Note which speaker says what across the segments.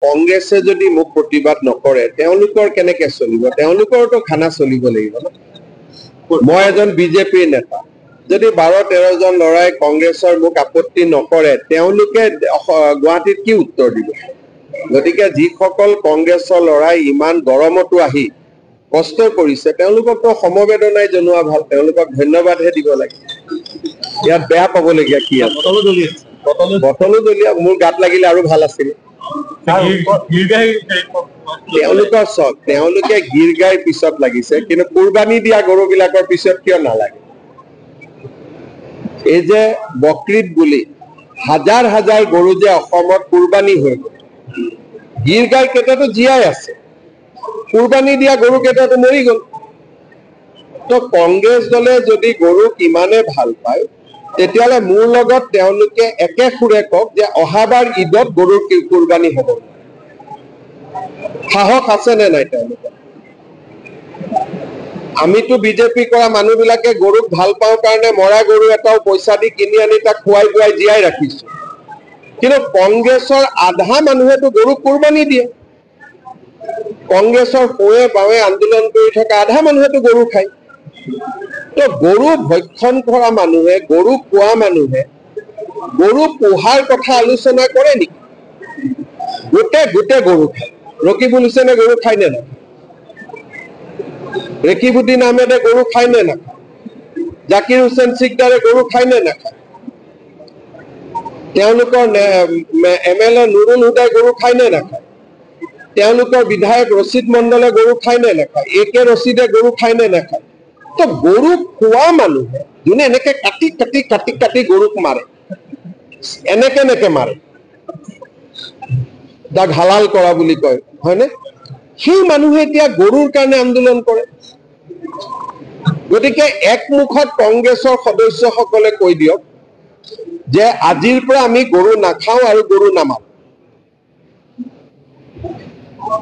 Speaker 1: কংগ্ৰেছে যদি মোক প্ৰতিবাদ নকৰে তেওঁলোকৰ কেনেকৈ চলিব তেওঁলোকৰতো খানা চলিব লাগিব ন মই এজন বিজেপিৰ নেতা যদি 12-13 জন লৰাই কংগ্ৰেছৰ মোক আপত্তি নকৰে তেওঁলোকে গুৱাহাটীত কি উত্তৰ দিব গতিকে যিসকল কংগ্ৰেছৰ লৰাই ইমান গৰমতো আহি কষ্ট কৰিছে তেওঁলোককতো সমবেদনাই জনোৱা ভাল তেওঁলোকক ধন্যবাদহে দিব লাগে ইয়াত বেয়া পাবলগীয়া কি আছে বটলো দলিয়া মোৰ গাত লাগিলে আৰু ভাল আছিল তেওঁলোকৰ চক তেওঁলোকে গীৰ গাইৰ পিছত লাগিছে কিন্তু কুৰবানী দিয়া গৰুবিলাকৰ পিছত কিয় নালাগে এই যে বকৰীদ বুলি হাজাৰ হাজাৰ গৰু যে অসমত কুৰবানী হৈ গ'ল গীৰ গাই কেইটাতো জীয়াই আছে কুৰবানী দিয়া গৰু কেইটাতো মৰি গ'ল তো কংগ্ৰেছ দলে যদি গৰুক ইমানে ভাল পায় তেতিয়ালে মোৰ লগত তেওঁলোকে একে সুৰে কওক যে অহাবাৰ ঈদত গৰুৰ কুৰবানী হ'ব সাহস আছে নে নাই তেওঁলোকৰ আমিতো বিজেপি কৰা মানুহবিলাকে গৰুক ভাল পাওঁ কাৰণে মৰা গৰু এটাও পইচা দি কিনি আনি তাক খুৱাই বুৱাই জীয়াই ৰাখিছো কিন্তু কংগ্ৰেছৰ আধা মানুহেতো গৰুক কুৰবানী দিয়ে কংগ্ৰেছৰ সোঁৱে বাৱে আন্দোলন কৰি থকা আধা মানুহেতো গৰু খায় তো গৰু ভক্ষণ কৰা মানুহে গৰু খোৱা মানুহে গৰু পোহাৰ কথা আলোচনা কৰে নেকি গোটে গৰু খায় ৰকিবুল হুছেইনে গৰু খায় নে নাখায় ৰেকিবুদ্দিন আহমেদে গৰু খায় নে নাখায় জাকিৰ হুছেইন চিকদাৰে গৰু খায় নে নাখায় তেওঁলোকৰ MLA নুৰুল হুদাই গৰু খায় নে নাখায় তেওঁলোকৰ বিধায়ক ৰচিদ মণ্ডলে গৰু খায় নে নাখায় AK ৰচিদে গৰু খায় নে নাখায় তো গৰু খোৱা মানুহে যোনে এনেকে কাটি গৰুক মাৰে এনেকে মাৰে তাক হালাল কৰা বুলি কয় হয়নে সেই মানুহে এতিয়া গৰুৰ কাৰণে আন্দোলন কৰে গতিকে একমুখত কংগ্ৰেছৰ সদস্যসকলে কৈ দিয়ক যে আজিৰ পৰা আমি গৰু নাখাওঁ আৰু গৰু নামাৰো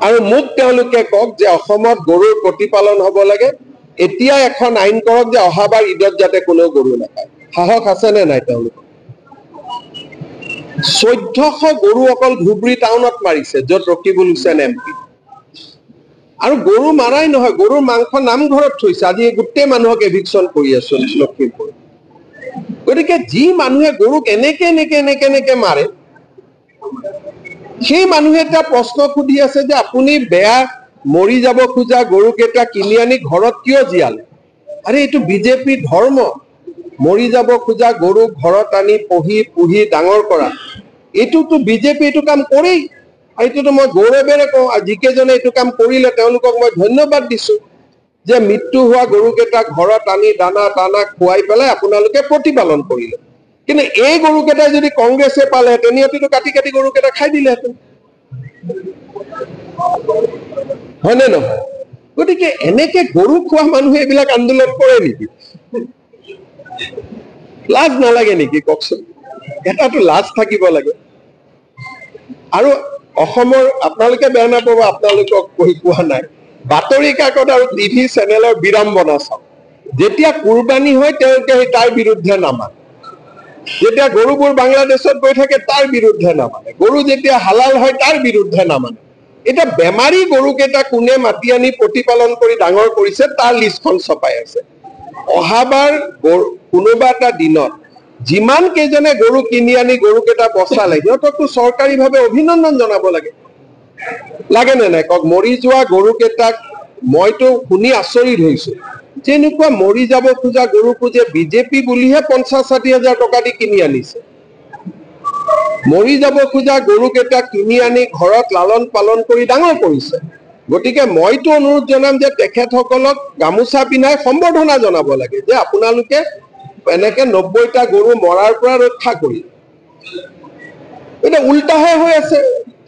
Speaker 1: আৰু মোক তেওঁলোকে কওক যে অসমত গৰুৰ প্ৰতিপালন হ'ব লাগে এতিয়া এখন আইন কৰক যে অহাবাৰ ঈদত যাতে কোনো গৰু নাখায় সাহস আছে নে নাই তেওঁলোকৰ 1400 গৰু অকল ধুবুৰী টাউনত মাৰিছে য'ত ৰকিবুল হুছেইন MP আৰু গৰু মাৰাই নহয় গৰুৰ মাংস নামঘৰত থৈছে আজি গোটেই মানুহক এভিকশ্যন কৰি আছো লখিমপুৰ গতিকে যি মানুহে গৰুক এনেকে মাৰে সেই মানুহে এটা প্ৰশ্ন সুধি আছে যে আপুনি বেয়া মৰি যাব খোজা গৰুকেইটা কিনি আনি ঘৰত কিয় জীয়ালে আৰে এইটো বিজেপি ধৰ্ম মৰি যাব খোজা গৰু ঘৰত আনি পুহি ডাঙৰ কৰা এইটোতো বিজেপি এইটো কাম কৰেই এইটোতো মই গৌৰৱেৰে কওঁ যিকেইজনে এইটো কাম কৰিলে তেওঁলোকক মই ধন্যবাদ দিছো যে মৃত্যু হোৱা গৰুকেইটা ঘৰত আনি দানা খুৱাই পেলাই আপোনালোকে প্ৰতিপালন কৰিলে কিন্তু এই গৰুকেইটা যদি কংগ্ৰেছে পালে তেনিয়তিটো কাটি গৰুকেইটা খাই দিলেহেঁতেন হয়নে নহয় গতিকে এনেকে গৰু খোৱা মানুহে এইবিলাক আন্দোলন কৰে নেকি লাজ নালাগে নেকি কওকচোন এটাতো লাজ থাকিব লাগে আৰু অসমৰ আপোনালোকে বেয়া নাপাব আপোনালোকক কৈ পোৱা নাই বাতৰি কাকত আৰু টিভি চেনেলৰ বিড়ম্বনা চাওক যেতিয়া কুৰবানী হয় তেওঁলোকে তাৰ বিৰুদ্ধে নামানে যেতিয়া গৰুবোৰ বাংলাদেশত গৈ থাকে তাৰ বিৰুদ্ধে নামানে গৰু যেতিয়া হালাল হয় তাৰ বিৰুদ্ধে নামানে এটা বেমাৰী গৰুকেইটা কোনে মাতি আনি প্ৰতিপালন কৰি ডাঙৰ কৰিছে তাৰ লিষ্টখন ছপাই আছে অহাবাৰ কোনোবা এটা দিনত যিমান কেইজনে গৰু কিনি আনি গৰুকেইটা বচালে সিহঁতকতো চৰকাৰীভাৱে অভিনন্দন জনাব লাগে নে নাই কওক মৰি যোৱা গৰুকেইটাক মইতো শুনি আচৰিত হৈছো যেনেকুৱা মৰি যাব খোজা গৰুকো যে বিজেপি বুলিহে 50-60 হাজাৰ টকা দি কিনি আনিছে মৰি যাব খোজা গৰুকেইটা কিনি আনি ঘৰত লালন পালন কৰি ডাঙৰ কৰিছে গতিকে মইতো অনুৰোধ জনাম যে তেখেতসকলক গামোচা পিন্ধাই সম্বৰ্ধনা জনাব লাগে যে আপোনালোকে এনেকে 90টা গৰু মৰাৰ পৰা ৰক্ষা কৰি এটা উল্টাহে হৈ আছে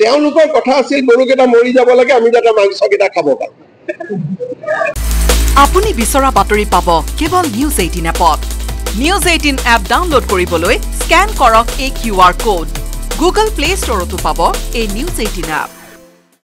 Speaker 1: তেওঁলোকৰ কথা আছিল গৰুকেইটা মৰি যাব লাগে আমি যাতে মাংসকেইটা খাব পাৰো
Speaker 2: আপুনি বিচৰা বাতৰি পাব কেৱল নিউজ 18 এপত নিউজ 18 এপ ডাউনলোড কৰিবলৈ স্ক্যান কৰক এই QR কোড গুগল প্লে ষ্টৰতো পাব এই নিউজ 18 এপ